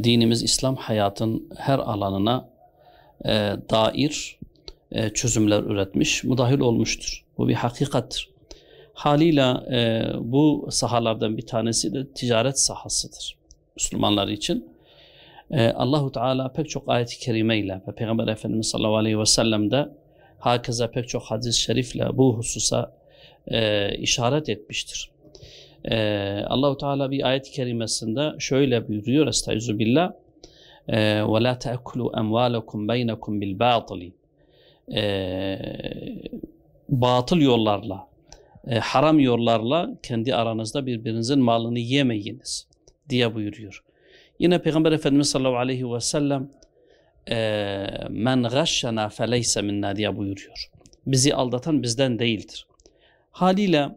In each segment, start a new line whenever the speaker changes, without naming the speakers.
Dinimiz İslam hayatın her alanına dair çözümler üretmiş, müdahil olmuştur. Bu bir hakikattir. Haliyle bu sahalardan bir tanesi de ticaret sahasıdır Müslümanlar için. Allahu Teala pek çok ayet-i kerimeyle ve Peygamber Efendimiz sallallahu aleyhi ve sellem de hakeza pek çok hadis-i şerifle bu hususa işaret etmiştir. Allahu Teala bir ayet-i kerimesinde şöyle buyuruyor: Estaizu billah ve la ta'kulu emvalakum beynekum bil batili, batıl yollarla, haram yollarla kendi aranızda birbirinizin malını yemeyiniz diye buyuruyor. Yine Peygamber Efendimiz sallallahu aleyhi ve sellem men gashşena feleyse minna diye buyuruyor. Bizi aldatan bizden değildir. Haliyle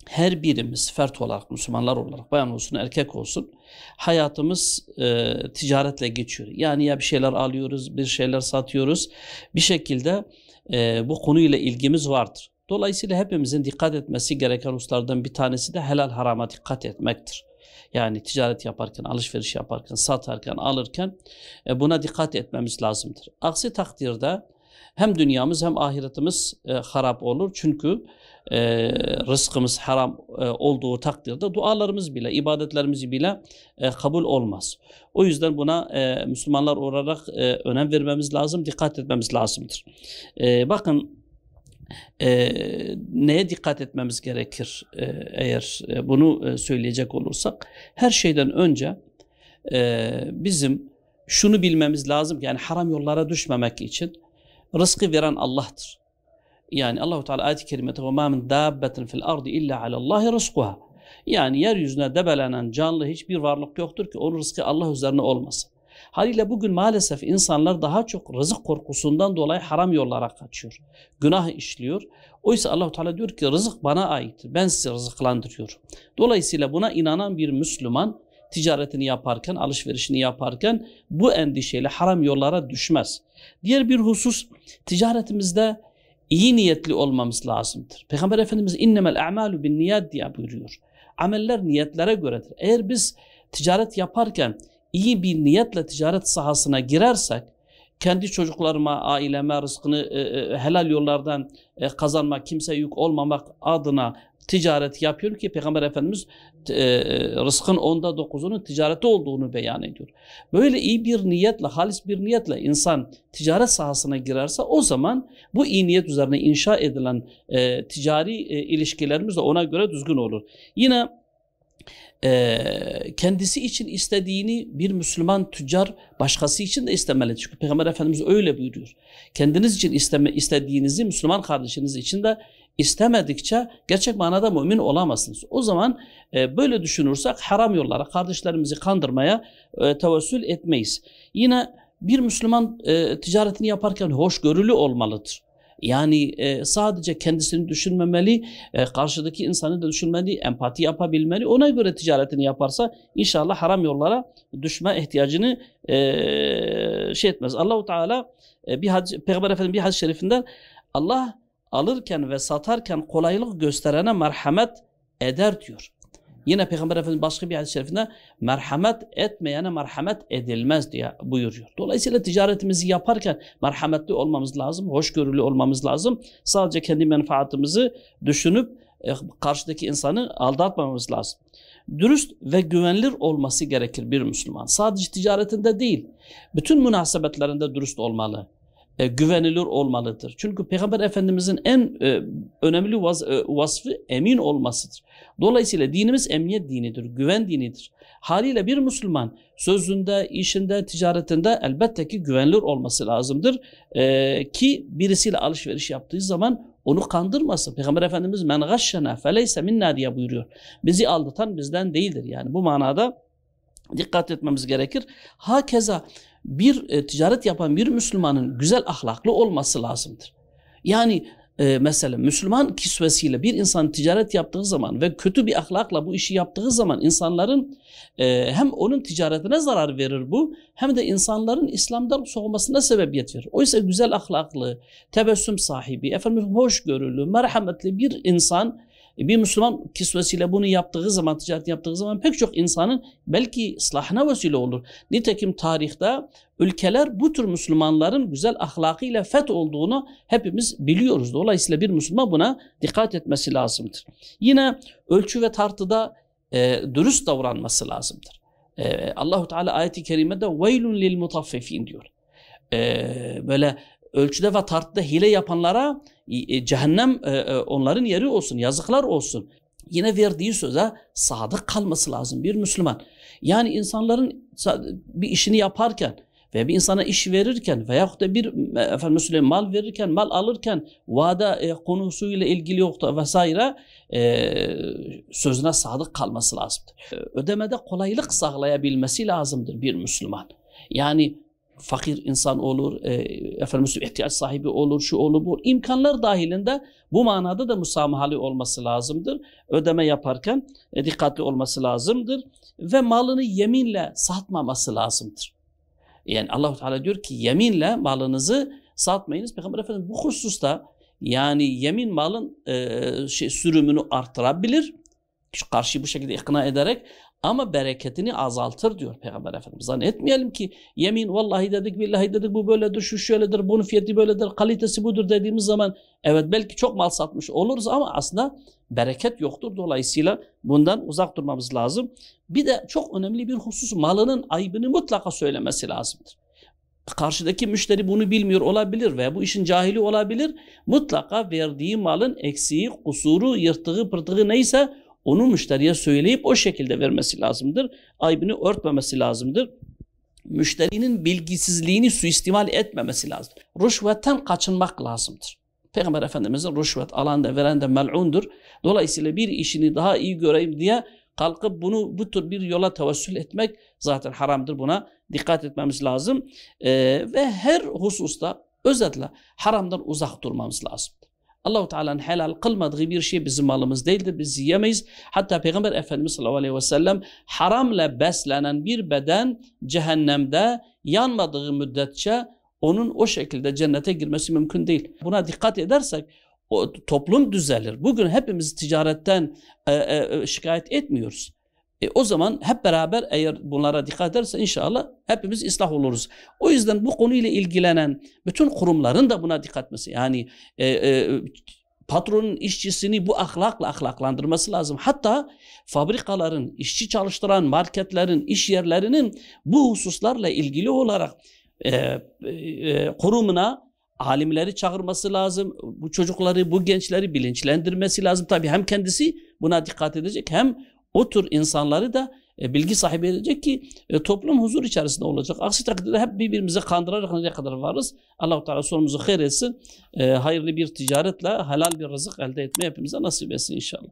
her birimiz fert olarak, Müslümanlar olarak, bayan olsun erkek olsun, hayatımız ticaretle geçiyor. Yani ya bir şeyler alıyoruz, bir şeyler satıyoruz. Bir şekilde bu konuyla ilgimiz vardır. Dolayısıyla hepimizin dikkat etmesi gereken hususlardan bir tanesi de helal harama dikkat etmektir. Yani ticaret yaparken, alışveriş yaparken, satarken, alırken buna dikkat etmemiz lazımdır. Aksi takdirde hem dünyamız hem ahiretimiz harap olur. Çünkü rızkımız haram olduğu takdirde dualarımız bile, ibadetlerimiz bile kabul olmaz. O yüzden buna Müslümanlar olarak önem vermemiz lazım, dikkat etmemiz lazımdır. Bakın neye dikkat etmemiz gerekir eğer bunu söyleyecek olursak, her şeyden önce bizim şunu bilmemiz lazım ki, yani haram yollara düşmemek için rızkı veren Allah'tır. Yani Allahu Teala ayet-i kerimede ve ma min dabbetin fil ardı illa alallahi rizquha. Yani yeryüzüne debelenen canlı hiçbir varlık yoktur ki onun rızkı Allah üzerine olmasın. Haliyle bugün maalesef insanlar daha çok rızık korkusundan dolayı haram yollara kaçıyor. Günah işliyor. Oysa Allahu Teala diyor ki rızık bana aittir. Ben sizi rızıklandırıyorum. Dolayısıyla buna inanan bir Müslüman ticaretini yaparken, alışverişini yaparken bu endişeyle haram yollara düşmez. Diğer bir husus, ticaretimizde iyi niyetli olmamız lazımdır. Peygamber Efendimiz innemel a'malu bin niyat diye buyuruyor. Ameller niyetlere göredir. Eğer biz ticaret yaparken iyi bir niyetle ticaret sahasına girersek, kendi çocuklarıma, aileme rızkını helal yollardan kazanmak, kimseye yük olmamak adına ticaret yapıyor ki Peygamber Efendimiz rızkın 9'unun ticareti olduğunu beyan ediyor. Böyle iyi bir niyetle, halis bir niyetle insan ticaret sahasına girerse, o zaman bu iyi niyet üzerine inşa edilen ticari ilişkilerimiz de ona göre düzgün olur. Yine kendisi için istediğini bir Müslüman tüccar başkası için de istemeli. Çünkü Peygamber Efendimiz öyle buyuruyor. Kendiniz için istediğinizi Müslüman kardeşiniz için de istemedikçe gerçek manada mümin olamazsınız. O zaman böyle düşünürsek haram yollara, kardeşlerimizi kandırmaya tevessül etmeyiz. Yine bir Müslüman ticaretini yaparken hoşgörülü olmalıdır. Yani sadece kendisini düşünmemeli, karşıdaki insanı da düşünmeli, empati yapabilmeli. Ona göre ticaretini yaparsa inşallah haram yollara düşme ihtiyacını etmez. Allahu Teala Peygamber Efendimiz bir hadis-i şerifinde Allah alırken ve satarken kolaylık gösterene merhamet eder diyor. Yine Peygamber Efendimiz başka bir hadis-i şerifinde merhamet etmeyene merhamet edilmez diye buyuruyor. Dolayısıyla ticaretimizi yaparken merhametli olmamız lazım, hoşgörülü olmamız lazım. Sadece kendi menfaatimizi düşünüp karşıdaki insanı aldatmamamız lazım. Dürüst ve güvenilir olması gerekir bir Müslüman. Sadece ticaretinde değil, bütün münasebetlerinde dürüst olmalı. Güvenilir olmalıdır. Çünkü Peygamber Efendimizin en önemli vasfı emin olmasıdır. Dolayısıyla dinimiz emniyet dinidir, güven dinidir. Haliyle bir Müslüman sözünde, işinde, ticaretinde elbette ki güvenilir olması lazımdır. Ki birisiyle alışveriş yaptığı zaman onu kandırmasın. Peygamber Efendimiz men gashşena feleyse minna diye buyuruyor. Bizi aldatan bizden değildir. Yani bu manada dikkat etmemiz gerekir. Hakeza bir ticaret yapan bir Müslümanın güzel ahlaklı olması lazımdır. Yani mesela Müslüman kisvesiyle bir insan ticaret yaptığı zaman ve kötü bir ahlakla bu işi yaptığı zaman insanların hem onun ticaretine zarar verir bu, hem de insanların İslam'dan soğumasına sebebiyet verir. Oysa güzel ahlaklı, tebessüm sahibi, hoşgörülü, merhametli bir insan Bir Müslüman kisvesiyle bunu yaptığı zaman, ticaret yaptığı zaman pek çok insanın belki ıslahına vesile olur. Nitekim tarihte ülkeler bu tür Müslümanların güzel ahlakıyla feth olduğunu hepimiz biliyoruz. Dolayısıyla bir Müslüman buna dikkat etmesi lazımdır. Yine ölçü ve tartıda dürüst davranması lazımdır. Allah-u Teala ayet-i kerimede veylun lil mutaffifin diyor. Böyle ölçüde ve tartıda hile yapanlara cehennem onların yeri olsun, yazıklar olsun. Yine verdiği söze sadık kalması lazım bir Müslüman. Yani insanların bir işini yaparken ve bir insana iş verirken veyahut da bir mal verirken, mal alırken vade konusuyla ilgili yoktu vesaire sözüne sadık kalması lazımdır. Ödemede kolaylık sağlayabilmesi lazımdır bir Müslüman. Yani fakir insan olur, ihtiyaç sahibi olur, şu olur, bu imkanlar dahilinde bu manada da musamahalı olması lazımdır. Ödeme yaparken dikkatli olması lazımdır ve malını yeminle satmaması lazımdır. Yani Allah-u Teala diyor ki yeminle malınızı satmayınız. Peygamber Efendimiz bu hususta yani yemin malın sürümünü artırabilir. Karşıyı bu şekilde ikna ederek ama bereketini azaltır diyor Peygamber Efendimiz. Zannetmeyelim ki yemin vallahi dedik billahi dedik bu böyledir, şu şöyledir, bunun fiyatı böyledir, kalitesi budur dediğimiz zaman evet belki çok mal satmış oluruz ama aslında bereket yoktur. Dolayısıyla bundan uzak durmamız lazım. Bir de çok önemli bir husus malının aybını mutlaka söylemesi lazımdır. Karşıdaki müşteri bunu bilmiyor olabilir veya bu işin cahili olabilir. Mutlaka verdiği malın eksiği, kusuru, yırtığı, pırtığı neyse onu müşteriye söyleyip o şekilde vermesi lazımdır. Aybını örtmemesi lazımdır. Müşterinin bilgisizliğini suistimal etmemesi lazım. Rüşvetten kaçınmak lazımdır. Peygamber Efendimiz'in rüşvet alan da veren de mel'undur. Dolayısıyla bir işini daha iyi göreyim diye kalkıp bu tür bir yola tevessül etmek zaten haramdır. Buna dikkat etmemiz lazım. Ve her hususta özetle haramdan uzak durmamız lazım. Allah-u Teala'nın helal kılmadığı bir şey bizim malımız değildir. Biz yiyemeyiz. Hatta Peygamber Efendimiz sallallahu aleyhi ve sellem haramla beslenen bir beden cehennemde yanmadığı müddetçe onun o şekilde cennete girmesi mümkün değil. Buna dikkat edersek o toplum düzelir. Bugün hepimiz ticaretten şikayet etmiyoruz. O zaman hep beraber eğer bunlara dikkat ederse inşallah hepimiz ıslah oluruz. O yüzden bu konuyla ilgilenen bütün kurumların da buna dikkat etmesi. Yani patronun işçisini bu ahlakla ahlaklandırması lazım. Hatta fabrikaların, işçi çalıştıran marketlerin, iş yerlerinin bu hususlarla ilgili olarak kurumuna alimleri çağırması lazım. Bu çocukları, bu gençleri bilinçlendirmesi lazım. Tabii hem kendisi buna dikkat edecek hem o tür insanları da bilgi sahibi edecek ki toplum huzur içerisinde olacak. Aksi takdirde hep birbirimize kandırarak ne kadar varız. Allah-u Teala sonumuzu hayır etsin. Hayırlı bir ticaretle helal bir rızık elde etmeyi hepimize nasip etsin inşallah.